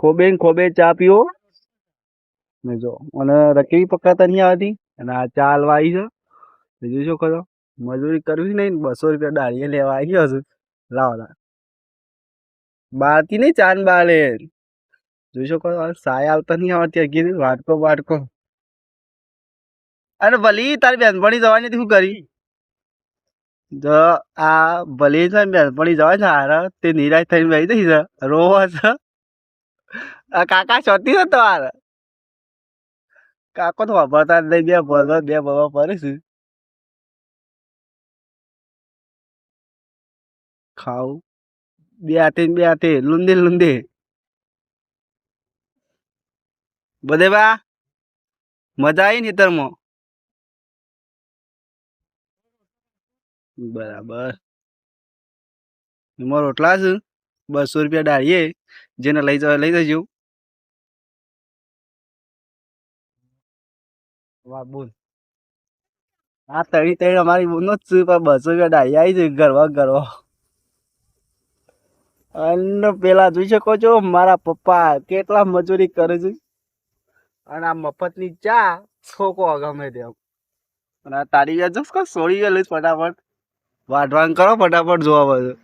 ખોબે ને ખોબે ચા પીવો ને જો અને રકેબી પકડાતા નહીં આવતી અને આ ચા હાલવા આવી છે બીજું શું કરો મજૂરી કરવી નહીં 200 રૂપિયા દાળીએ લેવા આવી ગયો છું લાવો લા બારથી નહીં ચાંદ બાલે જોઈ શકો સાય હાલતા નહીં આવતી અગી વાટકો વાટકો અરે ભલી તારી બેનપણી જવાની હતી શું કરી જો આ ભલી છે ને બેનપણી જવાય છે હારા તે નિરાશ થઈને બેસી જઈ છે રોવા છે આ કાકા છોતી છે તમારે કાકો તો વાપરતા જ નહીં બે ભરવા પડે છે ખાવું બે હાથે લુંદે લુંદે બધે બા મજા આવી ને તરમાં બરાબર એમાં રોટલા છે 200 રૂપિયા દાળીએ જેને લઈ જવા લઈ જજો વાહ બોલ આ તળી અમારી બોનો જ છે પણ 200 રૂપિયા દાળી આવી છે ગરવા અને પેલા જોઈ શકો છો મારા પપ્પા કેટલા મજૂરી કરે છે અને આ મફતની ચા છોકો ગમે તેમ અને આ તારી વ્યાજ સોળી લઈશ ફટાફટ વાઢવાન કરો ફટાફટ જોવા બધું